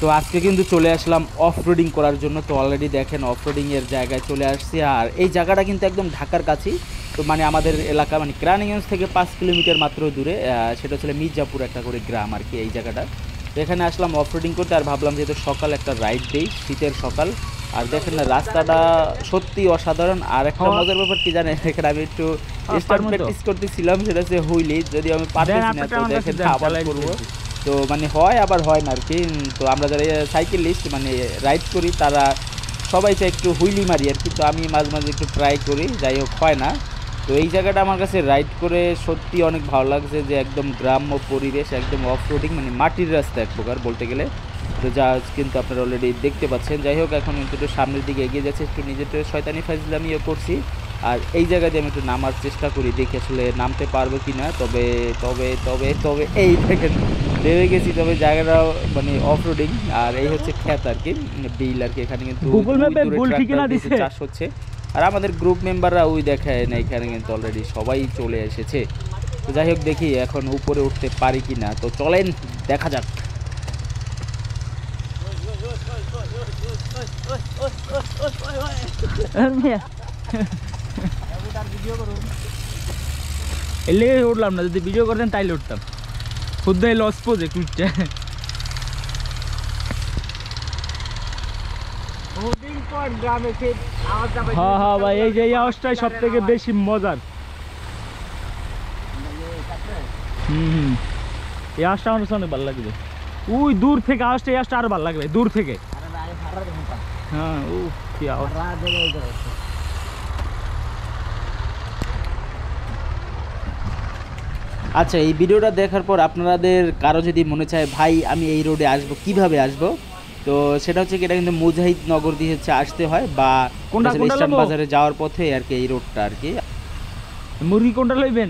তো আজকে কিন্তু চলে আসলাম অফ রোডিং করার জন্য। তো অলরেডি দেখেন অফ রোডিংয়ের জায়গায় চলে আসছি। আর এই জায়গাটা কিন্তু একদম ঢাকার কাছেই। তো মানে আমাদের এলাকা মানে কেরানীগঞ্জ থেকে 5 কিলোমিটার মাত্র দূরে। সেটা হচ্ছে মির্জাপুর একটা করে গ্রাম আর কি এই জায়গাটা। তো এখানে আসলাম অফ রোডিং করতে, আর ভাবলাম যেহেতু সকাল একটা রাইড দেই, শীতের সকাল। আর দেখেন না রাস্তাটা সত্যি অসাধারণ। আর একটা মজার ব্যাপার কি জানেন, এখানে আমি একটু স্টার্ট প্র্যাকটিস করতেছিলাম, সেটা হচ্ছে হুইলি। যদি আমি পারতেছি না তো দেখেন আবার করবো। তো মানে হয় আবার হয় না আর কি। তো আমরা যারা সাইকেলিস্ট মানে রাইড করি তারা সবাই চাই একটু হুইলি মারি আর কি। তো আমি মাঝে মাঝে একটু ট্রাই করি, যাই হোক হয় না। তো এই জায়গাটা আমার কাছে রাইড করে সত্যি অনেক ভালো লাগছে, যে একদম গ্রাম্য পরিবেশ, একদম অফ রোডিং মানে মাটির রাস্তা এক প্রকার বলতে গেলে। তো যা কিন্তু আপনারা অলরেডি দেখতে পাচ্ছেন। যাই হোক এখন কিন্তু একটু সামনের দিকে এগিয়ে যাচ্ছে, একটু নিজের শয়তানি ফাজলামিও করছি। আর এই জায়গা দিয়ে আমি একটু নামার চেষ্টা করি, দেখি আসলে নামতে পারবো কি না। তবে তবে তবে তবে এই দেখেন নেমে গেছি। তবে জায়গাটা মানে অফ রোডিং। আর এই হচ্ছে ক্ষেত আর কি, বিল আর কি। এখানে কিন্তু চাষ হচ্ছে। আর আমাদের গ্রুপ মেম্বাররা ওই দেখায় না, এখানে কিন্তু অলরেডি সবাই চলে এসেছে। তো যাই হোক দেখি এখন উপরে উঠতে পারি কি না। তো চলেন দেখা যাক। এলে উঠলাম না, যদি ভিডিও করতেন তাইলে উঠতাম। খুদ লস প্রজেক্ট উঠছে। হ্যাঁ হ্যাঁ ভাই, এই যে এই আওয়াজটাই সব থেকে বেশি মজার। এই আওয়াজটা আমার অনেক ভালো লাগবে। ওই দূর থেকে আওয়াজটা, এই আওয়াজটা আরো ভালো লাগবে দূর থেকে। হ্যাঁ ও কি আওয়াজ। আচ্ছা, এই ভিডিওটা দেখার পর আপনাদের কারো যদি মনে চায় ভাই আমি এই রোডে আসবো, কিভাবে আসবো? তো সেটা হচ্ছে কি, এটা কিন্তু মুজাহিদ নগর দিয়ে হচ্ছে আসতে হয়, বা ইস্টার্ন বাজারে যাওয়ার পথে আর কি এই রোডটা আর কি। মুরগি কোনটা লইবেন?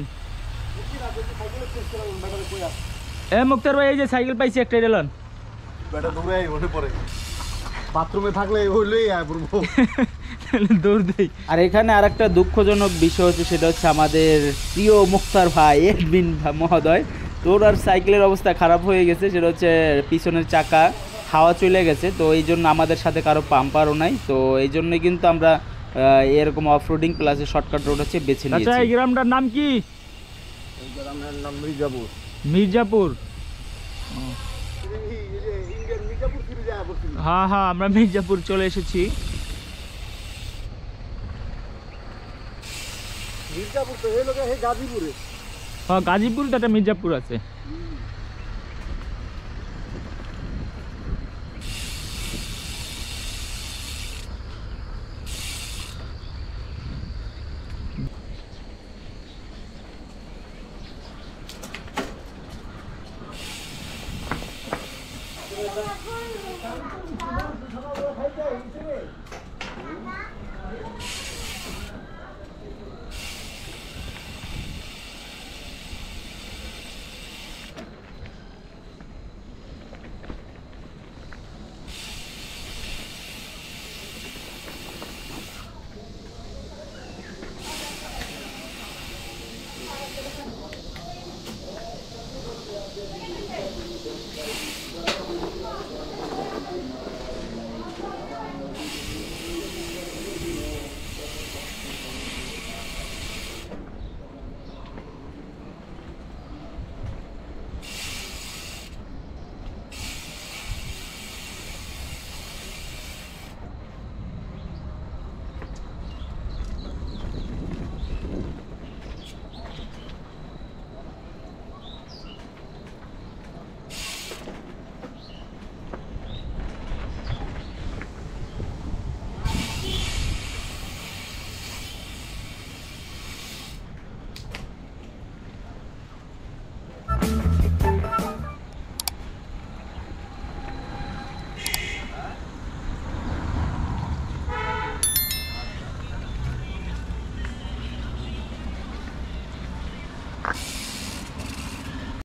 এ মুক্তার ভাই, এই যে সাইকেল পাইছি একটা, এলেন বাথরুমে থাকলে হইলেই দৌড় দেই। আর এখানে আর একটা দুঃখজনক বিষয় হচ্ছে, সেটা হচ্ছে আমাদের প্রিয় মুক্তার ভাই এডমিন মহোদয়, তোর আর সাইকেলের অবস্থা খারাপ হয়ে গেছে। সেটা হচ্ছে পিছনের চাকা হাওয়া চলে গেছে। তো এই জন্য আমাদের সাথে কারো পাম্পারও নাই। তো এই জন্যই কিন্তু আমরা এরকম অফ রোডিং প্লাসে শর্টকাট রোড হচ্ছে বেছে নিয়েছি। আচ্ছা, এই গ্রামটার নাম কি? এই গ্রামের নাম মির্জাপুর। মির্জাপুর। হ্যাঁ হ্যাঁ, আমরা মির্জাপুর চলে এসেছি। মির্জাপুর তো এই লোকে গাজীপুরে। হ্যাঁ, গাজীপুর তো একটা মির্জাপুর আছে।